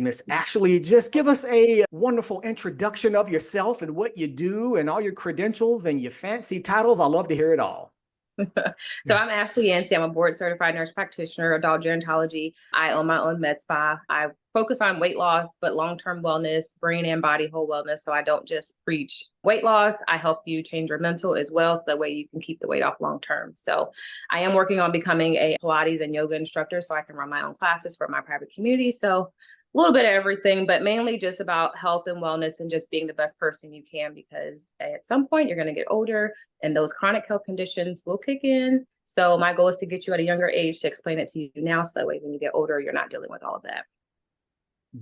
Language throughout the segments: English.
Miss Ashley, just give us a wonderful introduction of yourself and what you do and all your credentials and your fancy titles. I love to hear it all. So I'm Ashley Ancy. I'm a board certified nurse practitioner, adult gerontology. I own my own med spa. I focus on weight loss, but long-term wellness, brain and body whole wellness. So I don't just preach weight loss. I help you change your mental as well. So that way you can keep the weight off long-term. So I am working on becoming a Pilates and yoga instructor so I can run my own classes for my private community. So a little bit of everything, but mainly just about health and wellness and just being the best person you can, because at some point you're going to get older and those chronic health conditions will kick in. So my goal is to get you at a younger age to explain it to you now. So that way, when you get older, you're not dealing with all of that.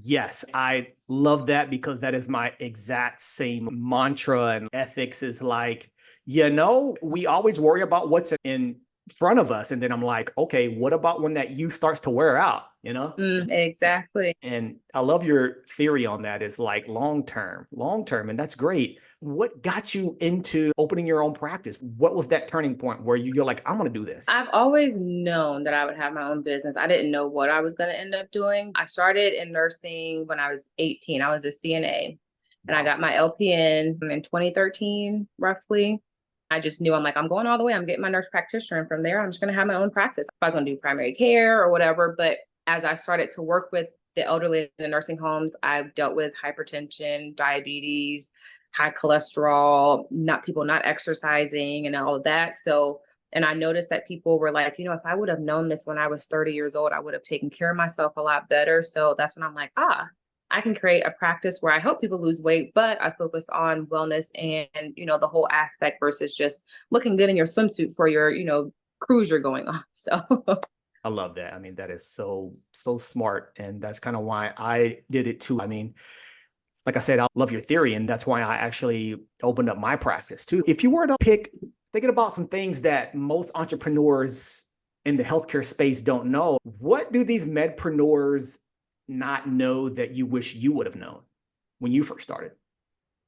Yes, I love that because that is my exact same mantra, and ethics is like, we always worry about what's in front of us. And then I'm like, okay, what about when that youth starts to wear out, Exactly. And I love your theory on that is like long term. And that's great. What got you into opening your own practice? What was that turning point where you're like, I'm going to do this? I've always known that I would have my own business. I didn't know what I was going to end up doing. I started in nursing when I was 18. I was a CNA and I got my LPN in 2013, roughly. I just knew I'm going all the way. I'm getting my nurse practitioner. And from there, I'm just going to have my own practice. If I was going to do primary care or whatever. But as I started to work with the elderly in the nursing homes, I've dealt with hypertension, diabetes, high cholesterol, people not exercising and all of that. So, and I noticed that people were like, if I would have known this when I was 30 years old, I would have taken care of myself a lot better. So that's when I'm like, I can create a practice where I help people lose weight, but I focus on wellness and, the whole aspect versus just looking good in your swimsuit for your, cruise you're going on. So I love that. I mean, that is so smart. And that's kind of why I did it too. I mean, like I said, I love your theory. And that's why I actually opened up my practice too. If you were to pick, thinking about some things that most entrepreneurs in the healthcare space don't know, what do these medpreneurs not know that you wish you would have known when you first started?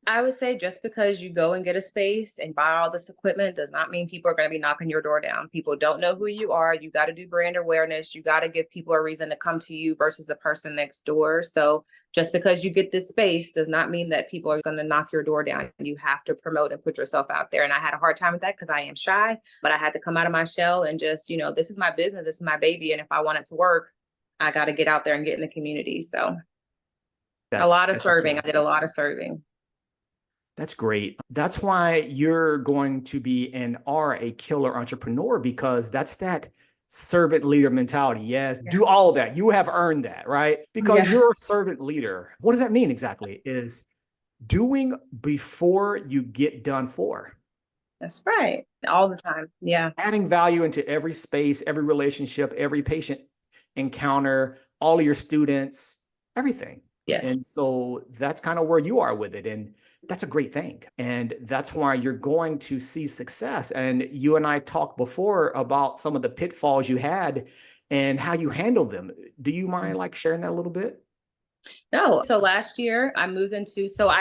I would say just because you go and get a space and buy all this equipment does not mean people are going to be knocking your door down. People don't know who you are. You got to do brand awareness. You got to give people a reason to come to you versus the person next door. So just because you get this space does not mean that people are going to knock your door down. You have to promote and put yourself out there. And I had a hard time with that because I am shy, but I had to come out of my shell and just, this is my business. This is my baby. And if I want it to work, I got to get out there and get in the community. So a lot of serving. I did a lot of serving. That's great. That's why you're going to be and are a killer entrepreneur, because that's that servant leader mentality. Yes, do all that. You have earned that, right? Because you're a servant leader. What does that mean exactly? Is doing before you get done for. That's right. All the time. Yeah. Adding value into every space, every relationship, every patient encounter, all of your students, everything. Yes. And so that's kind of where you are with it. And that's a great thing. And that's why you're going to see success. And you and I talked before about some of the pitfalls you had and how you handled them. Do you mind sharing that a little bit? No. So last year I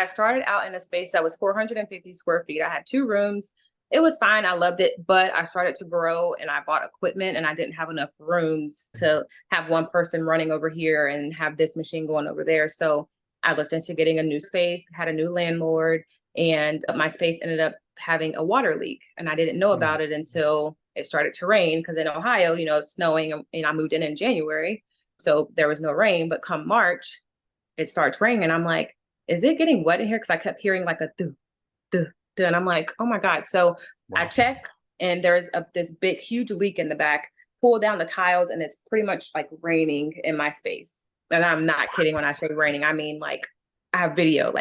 started out in a space that was 450 square feet. I had 2 rooms. It was fine. I loved it, but I started to grow and I bought equipment and I didn't have enough rooms to have one person running over here and have this machine going over there. So I looked into getting a new space, had a new landlord, and my space ended up having a water leak. And I didn't know about it until it started to rain, because in Ohio, it's snowing, and I moved in January. So there was no rain, but come March, it starts raining. And I'm like, is it getting wet in here? Because I kept hearing like a duh, duh, duh. And I'm like, oh my God. So I check and there's this big, huge leak in the back, pull down the tiles, and it's pretty much like raining in my space. And I'm not kidding when I say raining. I mean, I have video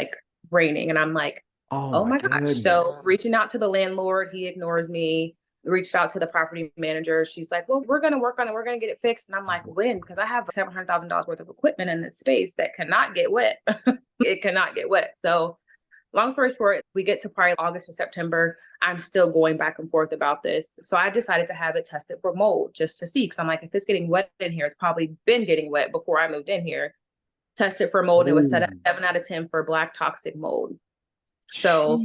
raining, and I'm like, oh my gosh. So reaching out to the landlord, he ignores me. Reached out to the property manager. She's like, well, we're going to work on it. We're going to get it fixed. And I'm like, when? Because I have $700,000 worth of equipment in this space that cannot get wet. It cannot get wet. So long story short, we get to probably August or September. I'm still going back and forth about this. So I decided to have it tested for mold just to see. Because I'm like, if it's getting wet in here, it's probably been getting wet before I moved in here. Tested for mold. And it was set at 7 out of 10 for black toxic mold. So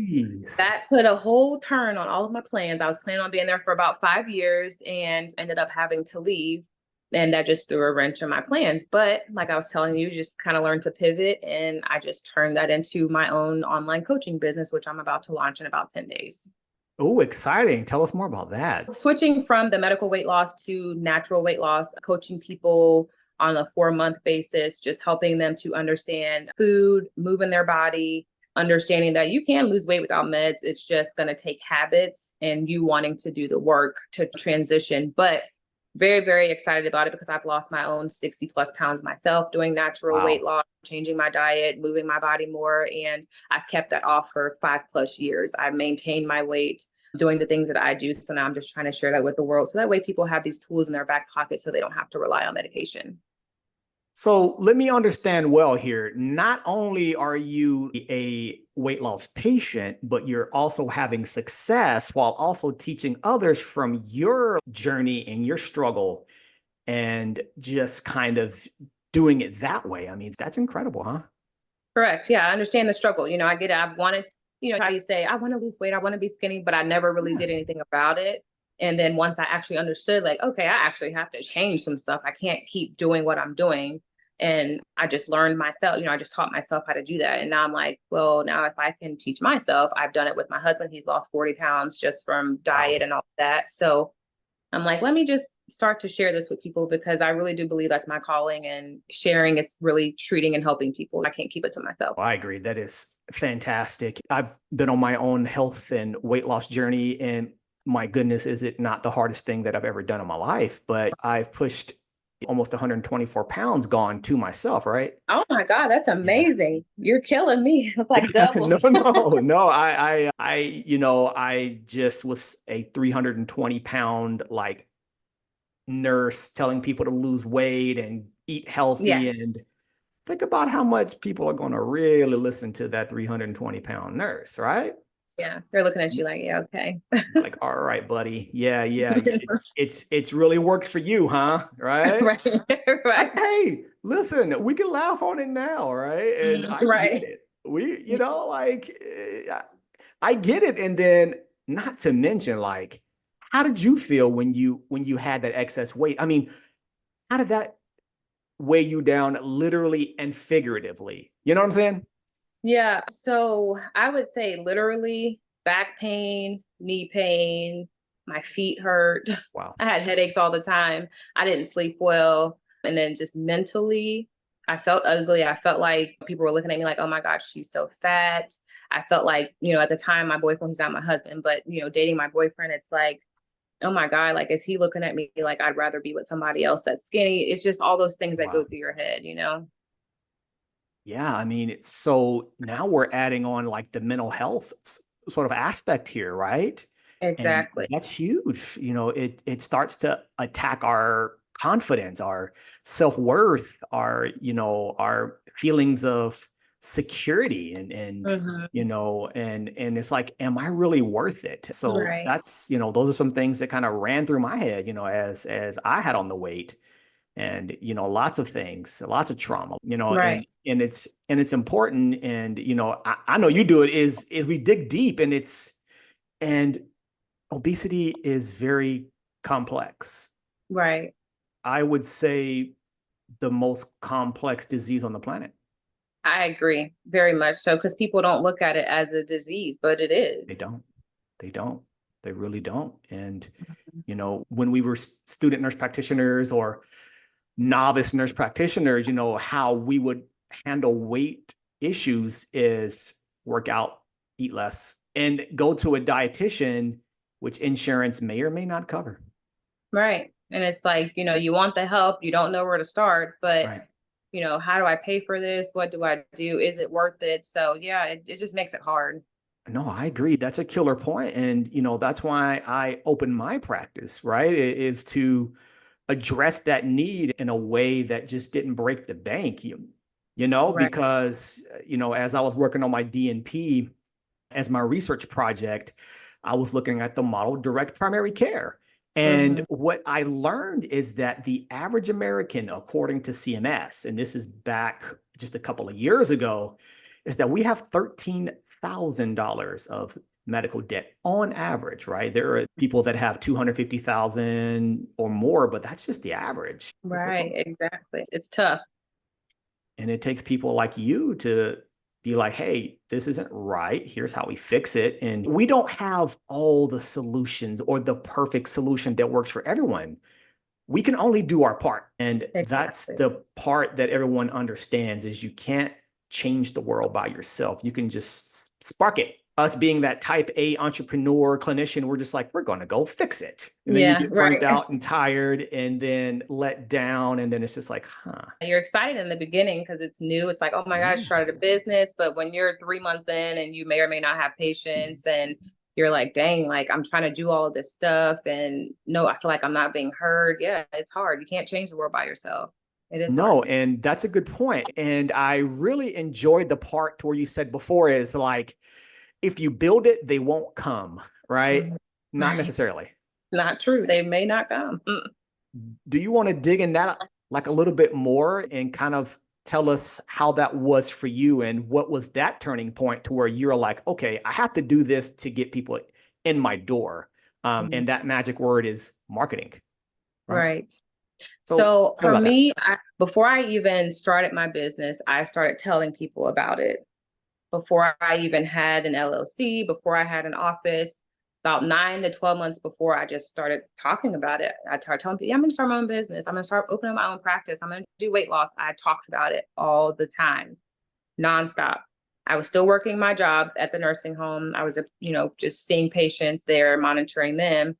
that put a whole turn on all of my plans. I was planning on being there for about 5 years and ended up having to leave And that just threw a wrench in my plans. But like I was telling you, just kind of learned to pivot. And I just turned that into my own online coaching business, which I'm about to launch in about 10 days. Oh, exciting. Tell us more about that. Switching from the medical weight loss to natural weight loss, coaching people on a 4-month basis, just helping them to understand food, moving their body, understanding that you can lose weight without meds. It's just going to take habits and you wanting to do the work to transition. But very, very excited about it because I've lost my own 60 plus pounds myself doing natural weight Wow. loss, changing my diet, moving my body more. And I've kept that off for 5+ years. I've maintained my weight doing the things that I do. So now I'm just trying to share that with the world. So that way people have these tools in their back pocket so they don't have to rely on medication. So let me understand well here. Not only are you a weight loss patient, but you're also having success while also teaching others from your journey and your struggle and just kind of doing it that way. I mean, that's incredible, huh? Correct. Yeah, I understand the struggle. I get it. I've wanted, how you say, I want to lose weight, I want to be skinny, but I never really Yeah. did anything about it. And then once I actually understood, like, okay, I actually have to change some stuff. I can't keep doing what I'm doing. And I just learned myself, I just taught myself how to do that. And now I'm like, well, now if I can teach myself, I've done it with my husband. He's lost 40 pounds just from Wow. diet and all that. So I'm like, let me just start to share this with people because I really do believe that's my calling and sharing is really treating and helping people. I can't keep it to myself. I agree. That is fantastic. I've been on my own health and weight loss journey, and my goodness, is it not the hardest thing that I've ever done in my life? But I've pushed almost 124 pounds gone to myself, right? Oh my God, that's Yeah. amazing. You're killing me. It's like double. No, no, no. I just was a 320 pound like nurse telling people to lose weight and eat Yeah. healthy. And think about how much people are going to really listen to that 320-pound nurse, right? Yeah. They're looking at you like, yeah, okay. Like, all right, buddy. Yeah, yeah. It's really worked for you, huh? Right? Right. Right. Hey, listen, we can laugh on it now, right? And I get Right. it. I get it. And then not to mention, like, how did you feel when you had that excess weight? I mean, how did that weigh you down literally and figuratively? You know what I'm saying? Yeah. So I would say literally back pain, knee pain, my feet hurt. Wow. I had headaches all the time. I didn't sleep well. And then just mentally, I felt ugly. I felt like people were looking at me like, oh my gosh, she's so fat. I felt like, at the time, my boyfriend, he's not my husband, but, dating my boyfriend, it's like, oh my God, like, is he looking at me like I'd rather be with somebody else that's skinny? It's just all those things that go Wow. through your head. Yeah, I mean, so now we're adding on like the mental health sort of aspect here, right? And Exactly. that's huge. It starts to attack our confidence, our self-worth, our feelings of security and Hmm. and it's like, am I really worth it? So Right. that's, those are some things that kind of ran through my head, as I had on the weight and lots of things, lots of trauma, Right. and it's important. And I know you do it, is we dig deep, and obesity is very complex. Right. I would say the most complex disease on the planet. I agree very much so because people don't look at it as a disease, but it They is. don't. They don't. They really don't. And when we were student nurse practitioners or novice nurse practitioners, how we would handle weight issues is work out, eat less, and go to a dietitian, which insurance may or may not cover. Right. And it's like, you want the help, you don't know where to start, but, Right. how do I pay for this? What do I do? Is it worth it? So, yeah, it just makes it hard. No, I agree. That's a killer point. And, that's why I open my practice, right? It is to address that need in a way that just didn't break the bank, Right. because, as I was working on my DNP as my research project, I was looking at the model direct primary care. And Hmm. what I learned is that the average American, according to CMS, and this is back just a couple of years ago, is that we have $13,000 of medical debt on average, right? There are people that have 250,000 or more, but that's just the average. Right, exactly. It's tough. And it takes people like you to be like, hey, this isn't right. Here's how we fix it. And we don't have all the solutions or the perfect solution that works for everyone. We can only do our part. And that's Exactly. the part that everyone understands is you can't change the world by yourself. You can just spark it. Us being that type A entrepreneur clinician, we're just like, we're going to go fix it. And then you Yeah, get burnt right. out and tired and then let down. And then it's just like, huh. You're excited in the beginning because it's new. It's like, oh my gosh, Yeah. started a business. But when you're 3 months in and you may or may not have patience and you're like, dang, like I'm trying to do all of this stuff. And no, I feel like I'm not being heard. Yeah, it's hard. You can't change the world by yourself. It is hard. No, and that's a good point. And I really enjoyed the part where you said before is like, if you build it, they won't come, right? Mhm. Not Right. necessarily. Not true. They may not come. Do you want to dig in that like a little bit more and kind of tell us how that was for you and what was that turning point to where you're like, okay, I have to do this to get people in my door. Mhm. And that magic word is marketing, right? Right. So So tell me for about that. me, before I even started my business, I started telling people about it. Before I even had an LLC, before I had an office, about 9 to 12 months before, I just started talking about it. I started telling people, yeah, I'm going to start my own business. I'm going to start opening my own practice. I'm going to do weight loss. I talked about it all the time, nonstop. I was still working my job at the nursing home. I was, just seeing patients there, monitoring them.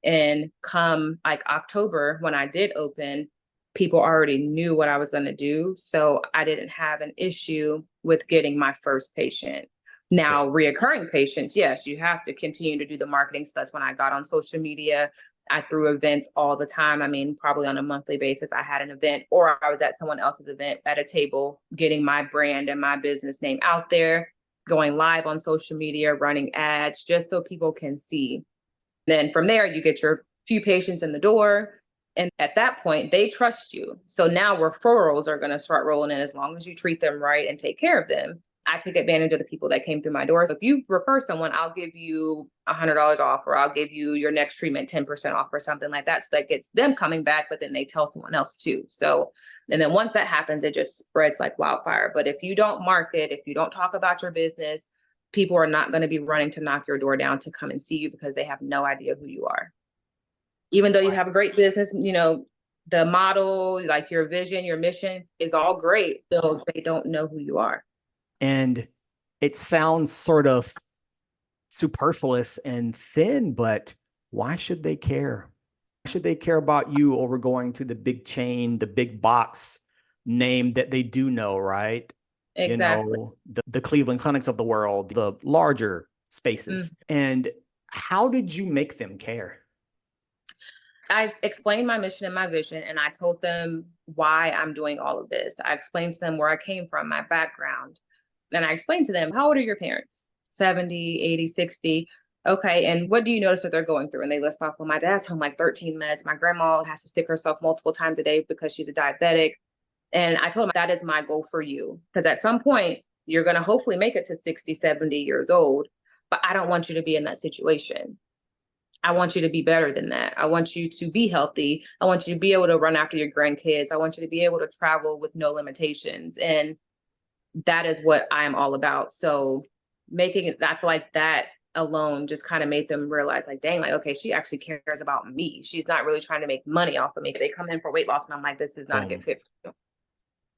And come like October, when I did open, people already knew what I was going to do. So I didn't have an issue with getting my first patient. Good. Now, reoccurring patients, yes, you have to continue to do the marketing. So that's when I got on social media. I threw events all the time. I mean, probably on a monthly basis, I had an event or I was at someone else's event at a table, getting my brand and my business name out there, going live on social media, running ads, just so people can see. Then from there, you get your few patients in the door. And at that point, they trust you. So now referrals are going to start rolling in as long as you treat them right and take care of them. I take advantage of the people that came through my door. So if you refer someone, I'll give you $100 off, or I'll give you your next treatment 10% off, or something like that. So that gets them coming back, but then they tell someone else too. So, and then once that happens, it just spreads like wildfire. But if you don't market, if you don't talk about your business, people are not going to be running to knock your door down to come and see you because they have no idea who you are. Even though you Right. have a great business, the model, like your vision, your mission is all great. Still, they don't know who you are. And it sounds sort of superfluous and thin, but why should they care? Why should they care about you over going to the big chain, the big box name that they do know, right? You Exactly. know, the Cleveland Clinics of the world, the larger Mm. spaces. And how did you make them care? I explained my mission and my vision, and I told them why I'm doing all of this. I explained to them where I came from, my background. And I explained to them, how old are your parents? 70, 80, 60. Okay. And what do you notice that they're going through? And they list off, well, my dad's on like 13 meds. My grandma has to stick herself multiple times a day because she's a diabetic. And I told them that is my goal for you. Because at some point, you're going to hopefully make it to 60, 70 years old. But I don't want you to be in that situation. I want you to be better than that. I want you to be healthy. I want you to be able to run after your grandkids. I want you to be able to travel with no limitations. And that is what I'm all about. So making it, I feel like that alone just kind of made them realize, like, dang, like, okay, she actually cares about me. She's not really trying to make money off of me. They come in for weight loss and I'm like, this is not a good Boom. fit for you.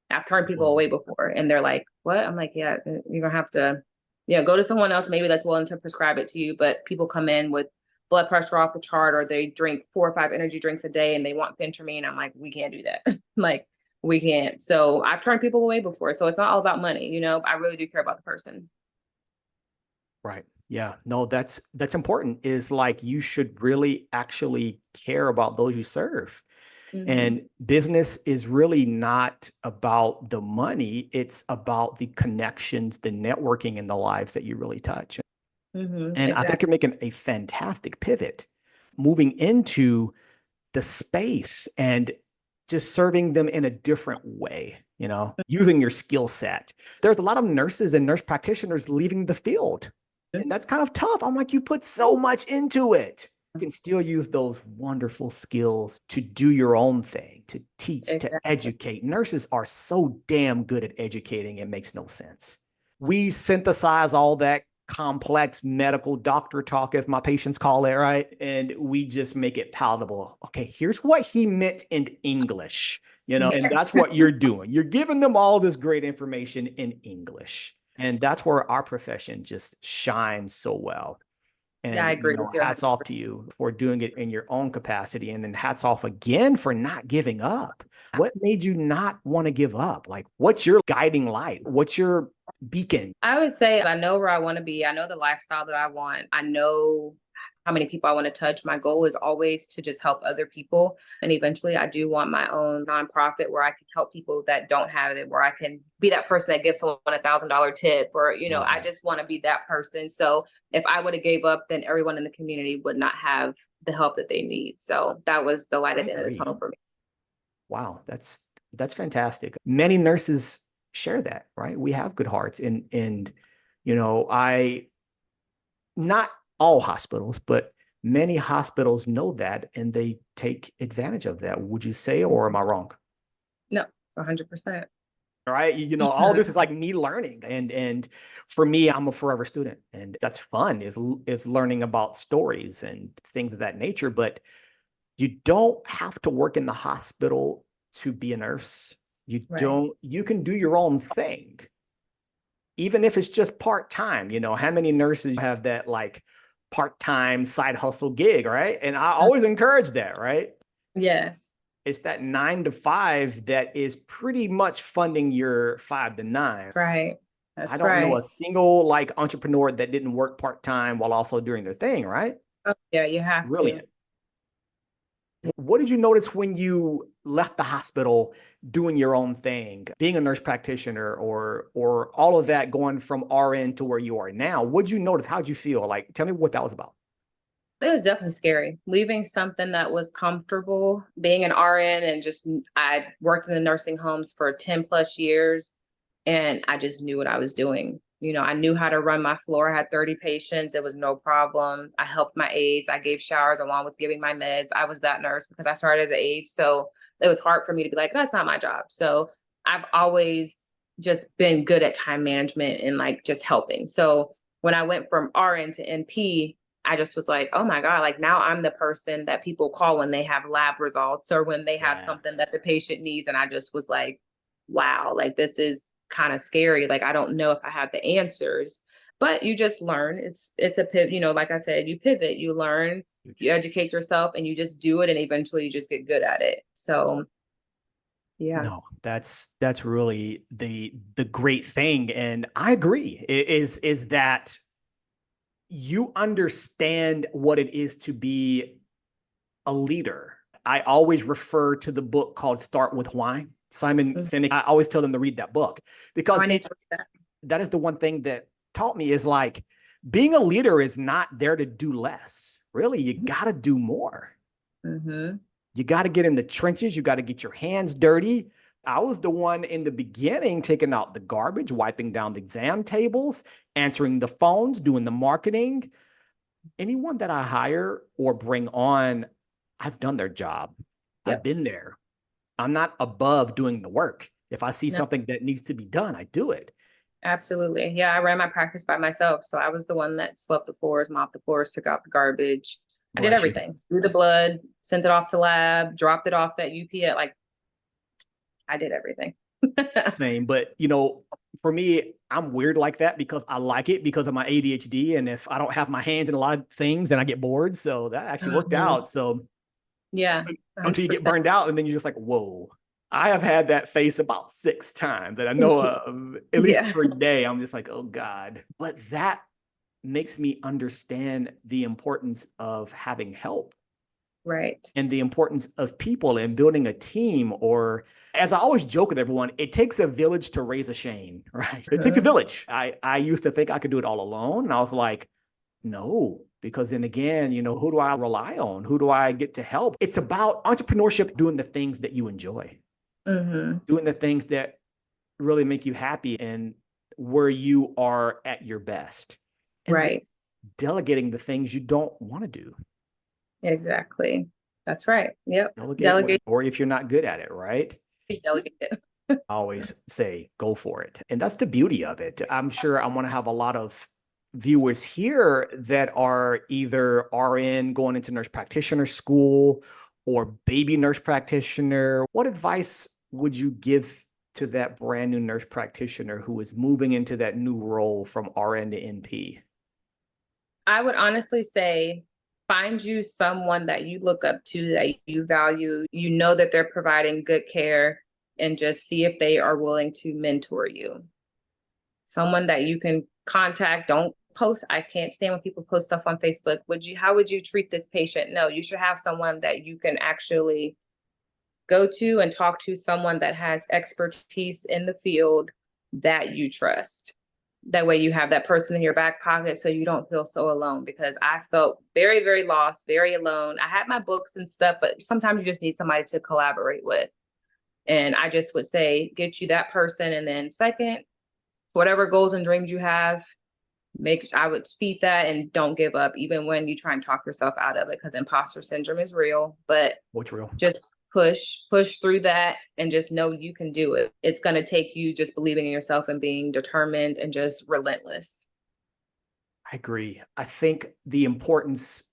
I've turned people Boom. away before and they're like, what? I'm like, yeah, you're gonna have to, go to someone else maybe that's willing to prescribe it to you. But people come in with blood pressure off the chart, or they drink 4 or 5 energy drinks a day and they want phentermine. I'm like, we can't do that. Like, we can't. So I've turned people away before. So it's not all about money, I really do care about the person. Right. Yeah. No, that's important. Is like you should really actually care about those you serve. Hmm. And business is really not about the money. It's about the connections, the networking, and the lives that you really touch. Hmm. And I think Exactly. you're making a fantastic pivot, moving into the space and just serving them in a different way, using your skill set. There's a lot of nurses and nurse practitioners leaving the field. And that's kind of tough. I'm like, you put so much into it. You can still use those wonderful skills to do your own thing, to teach, to Exactly. educate. Nurses are so damn good at educating, it makes no sense. We synthesize all that complex medical doctor talk, as my patients call it, right? And we just make it palatable. Okay, here's what he meant in English, and that's what you're doing. You're giving them all this great information in English. And that's where our profession just shines so well. Yeah, I And, agree with you. hats off to you for doing it in your own capacity. And then hats off again for not giving up. What made you not want to give up? Like, what's your guiding light? What's your beacon? I would say I know where I want to be. I know the lifestyle that I want. I know how many people I want to touch. My goal is always to just help other people. And eventually I do want my own nonprofit where I can help people that don't have it, where I can be that person that gives someone $1,000 tip, or, Love I that. just want to be that person. So if I would have gave up, then everyone in the community would not have the help that they need. So that was the light I at the end of the agree. tunnel for me. Wow, that's fantastic. Many nurses share that, right? We have good hearts. And I not all hospitals, but many hospitals know that and they take advantage of that. Would you say, or am I wrong? No, 100%. Right. All this is like me learning. And for me, I'm a forever student. And that's fun is learning about stories and things of that nature. But you don't have to work in the hospital to be a nurse. Right. You can do your own thing, even if it's just part-time. How many nurses have that like part-time side hustle gig, right? And I always encourage that, right? Yes. It's that 9 to 5 that is pretty much funding your 5 to 9. Right. I That's don't know a right. single like entrepreneur that didn't work part-time while also doing their thing, right? Oh, yeah, you have to. Brilliant. What did you notice when you left the hospital doing your own thing, being a nurse practitioner or all of that going from RN to where you are now? What did you notice? How'd you feel? Like, tell me what that was about. It was definitely scary leaving something that was comfortable, being an RN, and just I worked in the nursing homes for 10 plus years, and I just knew what I was doing. I knew how to run my floor. I had 30 patients. It was no problem. I helped my aides. I gave showers along with giving my meds. I was that nurse because I started as an aide. So it was hard for me to be like, that's not my job. So I've always just been good at time management and like just helping. So when I went from RN to NP, I just was like, oh my God, like now I'm the person that people call when they have lab results or when they have Yeah. something that the patient needs. And I just was like, wow, like this is kind of scary. Like I don't know if I have the answers, but you just learn. It's a pivot, like I said, you pivot, you learn, you educate yourself and you just do it and eventually you just get good at it. So yeah. No, that's really the great thing. And I agree, is that you understand what it is to be a leader. I always refer to the book called Start With Why. Simon Mhm. Sinek, I always tell them to read that book Oh, because I need to read that. that is the one thing that taught me is like being a leader is not there to do less. Really, you got to do more. Mm-hmm. You got to get in the trenches. You got to get your hands dirty. I was the one in the beginning taking out the garbage, wiping down the exam tables, answering the phones, doing the marketing. Anyone that I hire or bring on, I've done their job. I've Yep. been there. I'm not above doing the work. If I see No, something that needs to be done, I do it. absolutely. Yeah, I ran my practice by myself. So I was the one that swept the floors, mopped the floors, took out the garbage. I did Bless you. everything. Drew the blood, sent it off to lab, dropped it off at UPS. Like I did everything. Same. But, for me, I'm weird like that because I like it because of my ADHD. And if I don't have my hands in a lot of things, then I get bored. So that actually worked Mhm. out. So Yeah, until you get 100%. burned out, and then you're just like, whoa. I have had that face about 6 times that I know of, at least Yeah, per day. I'm just like, oh God. But that makes me understand the importance of having help right. and the importance of people and building a team. Or as I always joke with everyone, it takes a village to raise a Shane, right? It takes a Mhm. village. I used to think I could do it all alone. And I was like, no, because then again, who do I rely on? Who do I get to help? It's about entrepreneurship, doing the things that you enjoy, Mhm. doing the things that really make you happy and where you are at your best. and then Right. delegating the things you don't want to do. Exactly. That's right. Yep. Delegate, Delegate. or if you're not good at it, right? Delegate. I always say go for it. And that's the beauty of it. I'm sure I'm going to have a lot of viewers here that are either RN going into nurse practitioner school or baby nurse practitioner. What advice would you give to that brand new nurse practitioner who is moving into that new role from RN to NP? I would honestly say find you someone that you look up to, that you value, you know that they're providing good care, and just see if they are willing to mentor you. Someone that you can contact. Don't post. I can't stand when people post stuff on Facebook. How would you treat this patient? No, you should have someone that you can actually go to and talk to, someone that has expertise in the field that you trust. That way you have that person in your back pocket so you don't feel so alone, because I felt very, very lost, very alone. I had my books and stuff, but sometimes you just need somebody to collaborate with. And I just would say, get you that person. And then second, whatever goals and dreams you have, I would feed that and don't give up, even when you try and talk yourself out of it, because imposter syndrome is real. But What's real? just push through that and just know you can do it. It's going to take you just believing in yourself and being determined and just relentless. I agree. I think the importance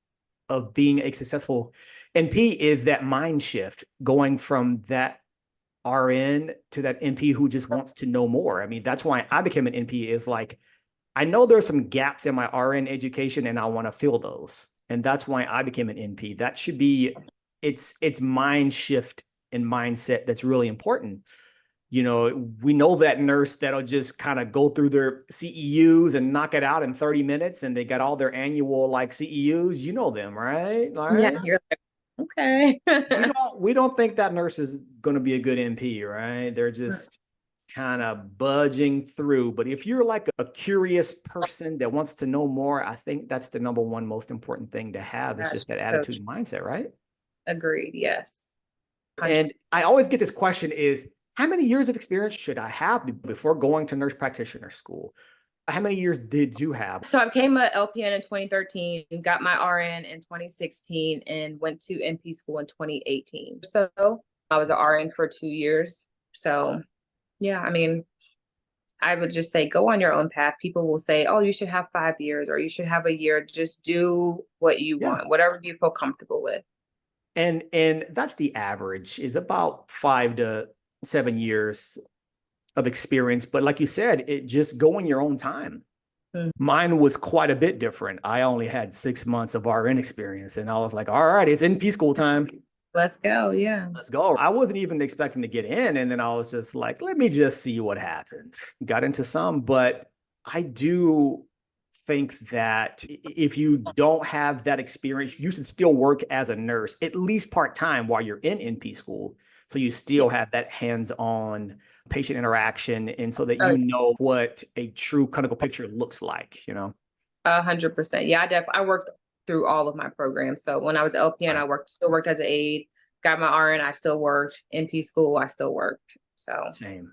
of being a successful NP is that mind shift, going from that RN to that NP who just wants to know more. I mean, that's why I became an NP, is like, I know there's some gaps in my RN education and I want to fill those. And that's why I became an NP. That should be, it's mind shift and mindset that's really important. You know, we know that nurse that'll just kind of go through their CEUs and knock it out in 30 minutes, and they got all their annual like CEUs. You know them, right? All right. Yeah, you're like, okay. We don't think that nurse is going to be a good NP, right? They're just kind of budging through. But if you're like a curious person that wants to know more, I think that's the number one most important thing to have, is just that attitude and mindset, right? Agreed. Yes. And I always get this question is, how many years of experience should I have before going to nurse practitioner school? How many years did you have? So I became an LPN in 2013, got my RN in 2016, and went to NP school in 2018. So I was an RN for 2 years. So yeah, I mean, I would just say go on your own path. People will say, oh, you should have 5 years or you should have a year. Just do what you want, whatever you feel comfortable with. And that's the average, is about 5 to 7 years of experience. But like you said, it just go in your own time. Mine was quite a bit different. I only had 6 months of RN experience, and I was like, all right, it's NP school time. Let's go. Yeah. Let's go. I wasn't even expecting to get in. And then I was just like, let me just see what happens. Got into some, but I do think that if you don't have that experience, you should still work as a nurse, at least part-time while you're in NP school. So you still have that hands-on patient interaction, and so that you know what a true clinical picture looks like, you know? 100%. Yeah, I worked through all of my programs. So when I was LPN, I still worked as an aide, got my RN, I still worked. NP school, I still worked. So same.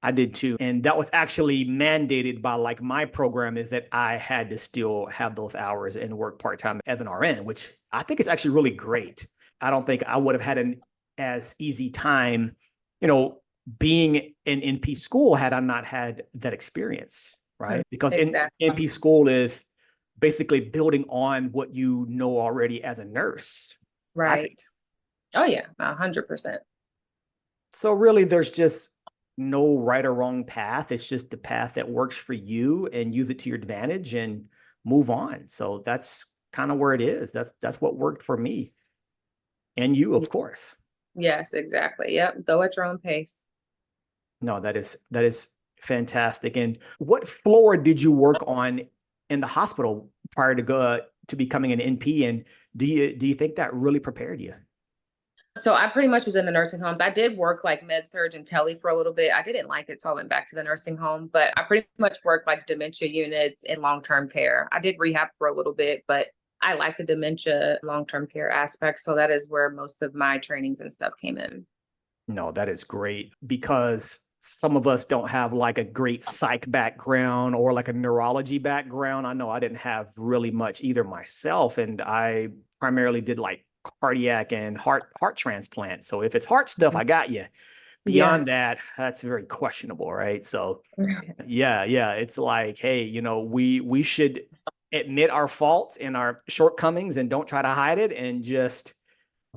I did too. And that was actually mandated by like my program, is that I had to still have those hours and work part-time as an RN, which I think is actually really great. I don't think I would have had an as easy time, you know, being in NP school had I not had that experience, right? Because NP school is basically building on what you know already as a nurse. Right. Oh yeah, 100%. So really there's just no right or wrong path. It's just the path that works for you, and use it to your advantage and move on. So that's kind of where it is. That's what worked for me. And you, of course. Yes, exactly. Yep. Go at your own pace. No, that is fantastic. And what floor did you work on in the hospital prior to becoming an NP? And do you think that really prepared you? So I pretty much was in the nursing homes. I did work like med surg and tele for a little bit. I didn't like it, so I went back to the nursing home. But I pretty much worked like dementia units and long-term care. I did rehab for a little bit, but I like the dementia long-term care aspect. So that is where most of my trainings and stuff came in. No, that is great, because some of us don't have like a great psych background or like a neurology background. I know I didn't have really much either myself. And I primarily did like cardiac and heart transplant. So if it's heart stuff, I got you. Yeah. Beyond that, that's very questionable, right? So yeah, it's like, hey, we should admit our faults and our shortcomings and don't try to hide it and just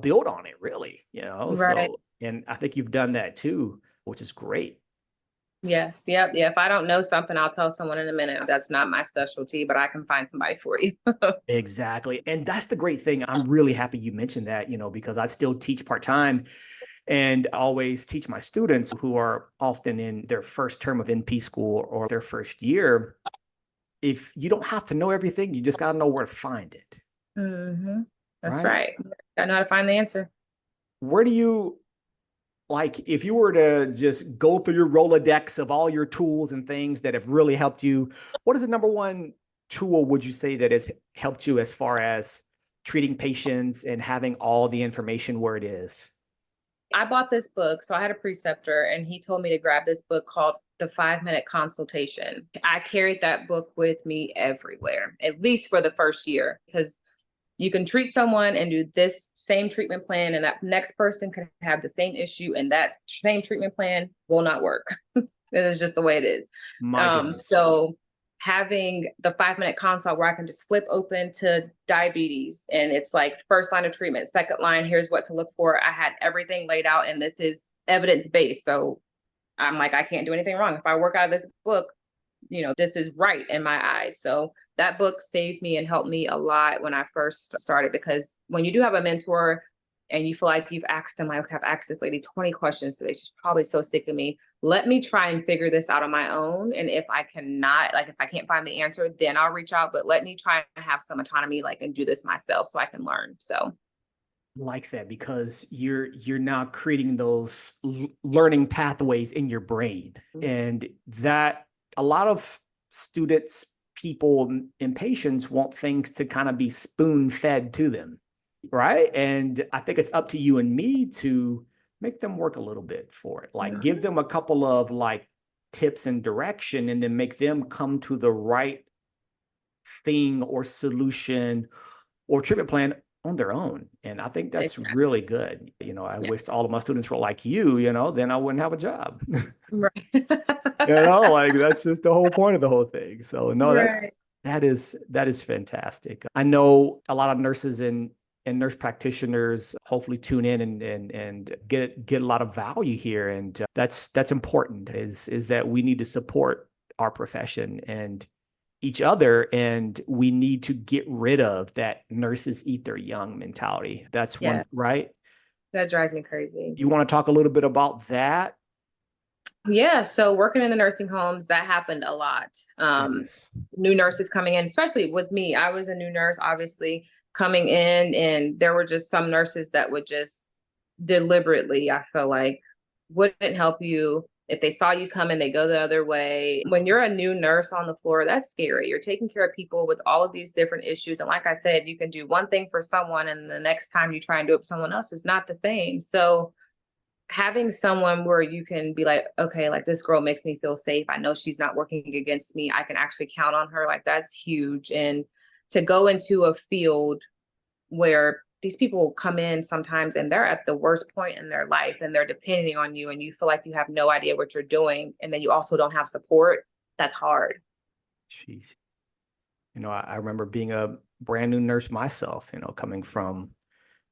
build on it, really. Right. So, and I think you've done that too, which is great. Yes. Yep. Yeah. If I don't know something, I'll tell someone in a minute. That's not my specialty, but I can find somebody for you. Exactly. And that's the great thing. I'm really happy you mentioned that, because I still teach part-time and always teach my students who are often in their first term of NP school or their first year. If you don't have to know everything, you just got to know where to find it, Hmm. That's right? right. I know how to find the answer. Where do you like, if you were to just go through your Rolodex of all your tools and things that have really helped you, what is the number one tool would you say that has helped you as far as treating patients and having all the information where it is? I bought this book. So I had a preceptor and he told me to grab this book called The 5 Minute Consultation. I carried that book with me everywhere, at least for the first year, because you can treat someone and do this same treatment plan, and that next person could have the same issue, and that same treatment plan will not work. This is just the way it is. My goodness. So having the 5 minute consult where I can just flip open to diabetes and it's like first line of treatment, second line, here's what to look for. I had everything laid out and this is evidence based. So I'm like, I can't do anything wrong. If I work out of this book, this is right in my eyes. So that book saved me and helped me a lot when I first started, because when you do have a mentor and you feel like you've asked them, like, I've asked this lady 20 questions today, she's probably so sick of me. Let me try and figure this out on my own. And if I cannot, like, if I can't find the answer, then I'll reach out. But let me try and have some autonomy, like, and do this myself so I can learn. So, Like that, because you're now creating those learning pathways in your brain, and that a lot of students, people, and patients want things to kind of be spoon fed to them, right? And I think it's up to you and me to make them work a little bit for it, like give mhm. them a couple of like tips and direction, and then make them come to the right thing or solution or treatment plan on their own. And I think that's Exactly. really good. I Yeah. wish all of my students were like then I wouldn't have a job. Right. Like that's just the whole point of the whole thing. So no, Right. that is fantastic. I know a lot of nurses and nurse practitioners hopefully tune in and get a lot of value here. And that's important is that we need to support our profession and each other, and we need to get rid of that nurses eat their young mentality. That's one, Yeah. right? That drives me crazy. You want to talk a little bit about that? Yeah, so working in the nursing homes, that happened a lot. Yes. New nurses coming in, especially with me. I was a new nurse, obviously, coming in, and there were just some nurses that would just deliberately, I feel like, wouldn't help you. If they saw you coming, they go the other way. When you're a new nurse on the floor, that's scary. You're taking care of people with all of these different issues. And like I said, you can do one thing for someone, and the next time you try and do it for someone else, is not the same. So having someone where you can be like, okay, like this girl makes me feel safe. I know she's not working against me. I can actually count on her. Like that's huge. And to go into a field where these people come in sometimes and they're at the worst point in their life and they're depending on you and you feel like you have no idea what you're doing. And then you also don't have support. That's hard. Jeez. I remember being a brand new nurse myself, coming from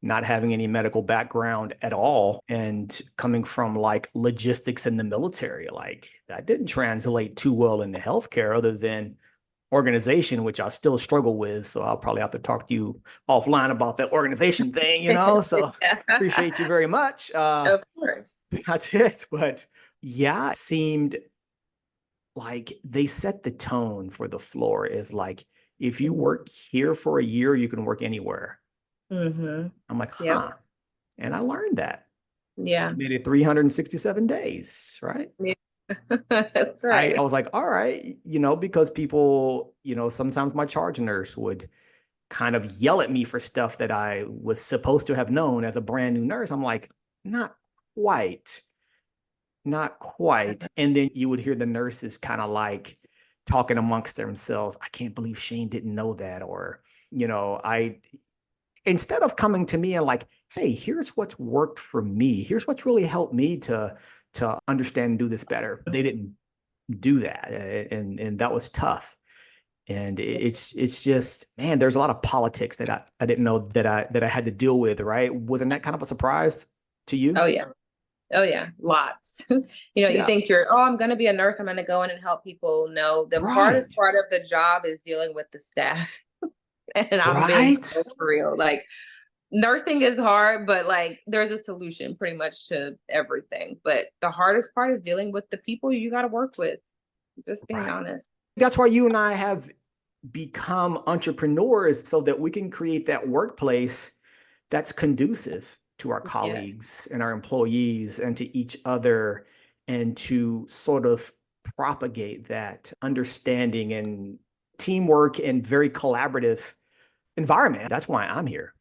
not having any medical background at all and coming from like logistics in the military. Like that didn't translate too well into healthcare other than organization, which I still struggle with. So I'll probably have to talk to you offline about that organization thing. So Yeah. appreciate you very much. Of course. That's it. But yeah, it seemed like they set the tone for the floor is like, if you work here for a year, you can work anywhere. Mm-hmm. I'm like, Yep. huh. And I learned that. Yeah. Made it 367 days, right? Yeah. That's I right. was like, all right, because people, sometimes my charge nurse would kind of yell at me for stuff that I was supposed to have known as a brand new nurse. I'm like, not quite. Not quite. And then you would hear the nurses kind of like talking amongst themselves. I can't believe Shane didn't know that. Or, instead of coming to me and like, hey, here's what's worked for me. Here's what's really helped me to understand and do this better. They didn't do that. And that was tough. And it's just, man, there's a lot of politics that I didn't know that I had to deal with, right? Wasn't that kind of a surprise to you? Oh yeah. Oh yeah, lots. You Yeah. think I'm going to be a nurse. I'm going to go in and help people. No, the hardest Right. part of the job is dealing with the staff. And I'm being Right. so real. Like nursing is hard, but like there's a solution pretty much to everything. But the hardest part is dealing with the people you got to work with. Just being Right. honest. That's why you and I have become entrepreneurs so that we can create that workplace that's conducive to our Yes. colleagues and our employees and to each other, and to sort of propagate that understanding and teamwork and very collaborative environment. That's why I'm here.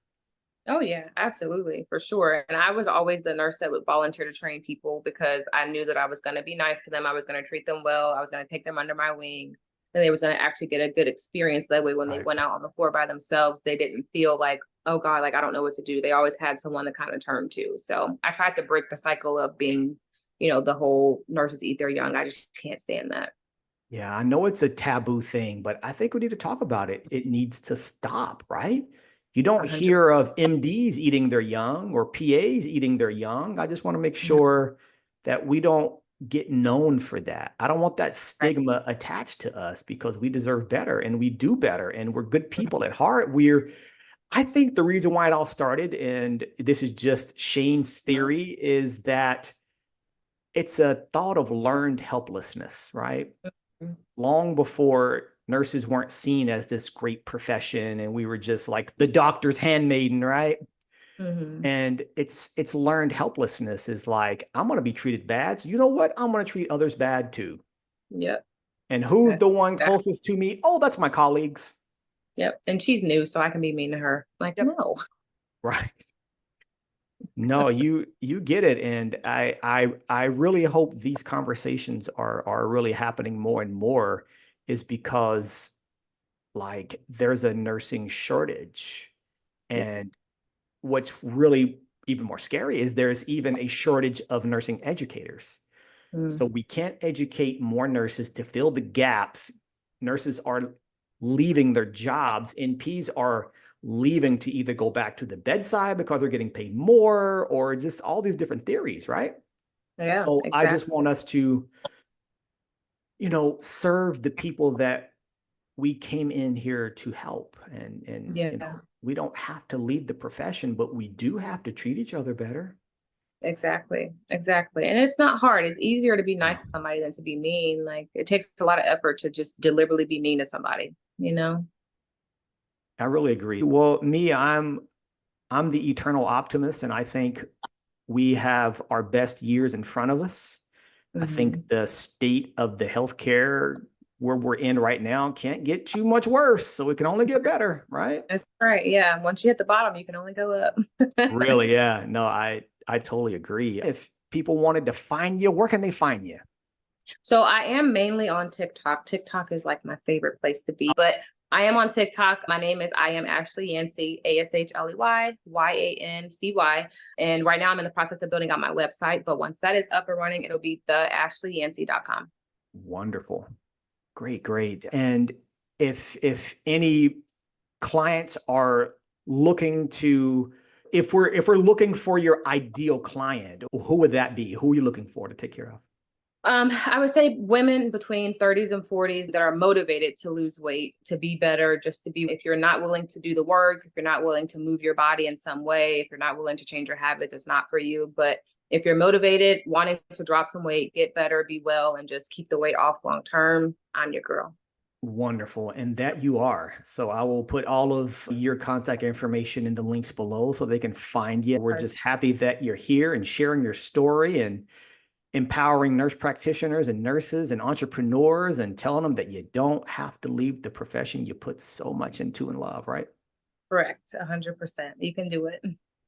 Oh yeah, absolutely, for sure. And I was always the nurse that would volunteer to train people because I knew that I was going to be nice to them. I was going to treat them well. I was going to take them under my wing, and they was going to actually get a good experience. That way, when they Right. went out on the floor by themselves, they didn't feel like, oh God, like I don't know what to do. They always had someone to kind of turn to. So I tried to break the cycle of being, the whole nurses eat their young. I just can't stand that. Yeah, I know it's a taboo thing, but I think we need to talk about it. It needs to stop, right? You don't 100. hear of MDs eating their young or PAs eating their young. I just want to make sure that we don't get known for that. I don't want that Right. stigma attached to us, because we deserve better and we do better and we're good people at heart. I think the reason why it all started, and this is just Shane's theory, is that it's a thought of learned helplessness, right? Long before nurses weren't seen as this great profession and we were just like the doctor's handmaiden, right? Mm-hmm. And it's learned helplessness is like, I'm going to be treated bad. So you know what? I'm going to treat others bad too. Yep. And who's That's the one that. closest to me? Oh, that's my colleagues. Yep. And she's new, so I can be mean to her. Like, Yep. no. Right. No, you get it. And I really hope these conversations are really happening more and more, is because like there's a nursing shortage. Yep. And what's really even more scary is there's even a shortage of nursing educators. Mm. So we can't educate more nurses to fill the gaps. Nurses are leaving their jobs. NPs are leaving to either go back to the bedside because they're getting paid more, or just all these different theories, right? Yeah, So I just exactly. want us to, serve the people that we came in here to help. And Yeah, we don't have to leave the profession, but we do have to treat each other better. exactly. Exactly. And it's not hard. It's easier to be No, nice to somebody than to be mean. Like it takes a lot of effort to just deliberately be mean to somebody, you know? I really agree. Well, me, I'm the eternal optimist, and I think we have our best years in front of us. I think Hmm. the state of the healthcare where we're in right now can't get too much worse, so it can only get better, right? That's right. Yeah. Once you hit the bottom, you can only go up. Really, yeah. No, I totally agree. If people wanted to find you, where can they find you? So I am mainly on TikTok. TikTok is like my favorite place to be, but I am on TikTok. My name is I am Ashley Yancey, ASHLEYYANCY. And right now I'm in the process of building out my website. But once that is up and running, it'll be theashleyyancey.com. Wonderful. Great, great. And if any clients are looking to, if we're looking for your ideal client, who would that be? Who are you looking for to take care of? I would say women between 30s and 40s that are motivated to lose weight, to be better, just to be, if you're not willing to do the work, if you're not willing to move your body in some way, if you're not willing to change your habits, it's not for you. But if you're motivated, wanting to drop some weight, get better, be well, and just keep the weight off long term, I'm your girl. Wonderful. And that you are. So I will put all of your contact information in the links below so they can find you. We're just happy that you're here and sharing your story and empowering nurse practitioners and nurses and entrepreneurs, and telling them that you don't have to leave the profession you put so much into and love, right? Correct. 100%. You can do it.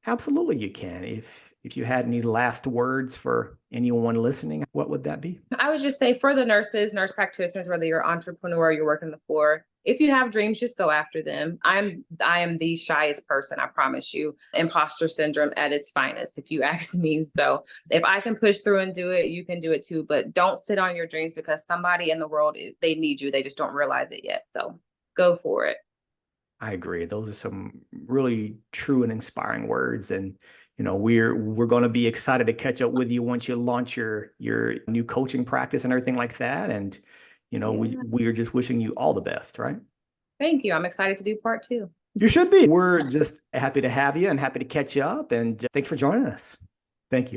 Absolutely, you can. If you had any last words for anyone listening, what would that be? I would just say for the nurses, nurse practitioners, whether you're an entrepreneur, you're working the floor, if you have dreams, just go after them. I am the shyest person, I promise you. Imposter syndrome at its finest, if you ask me. So if I can push through and do it, you can do it too. But don't sit on your dreams because somebody in the world, they need you. They just don't realize it yet. So go for it. I agree. Those are some really true and inspiring words. And we're going to be excited to catch up with you once you launch your new coaching practice and everything like that. And Yeah. we are just wishing you all the best, right? Thank you. I'm excited to do part two. You should be. We're just happy to have you and happy to catch you up. And thanks for joining us. Thank you.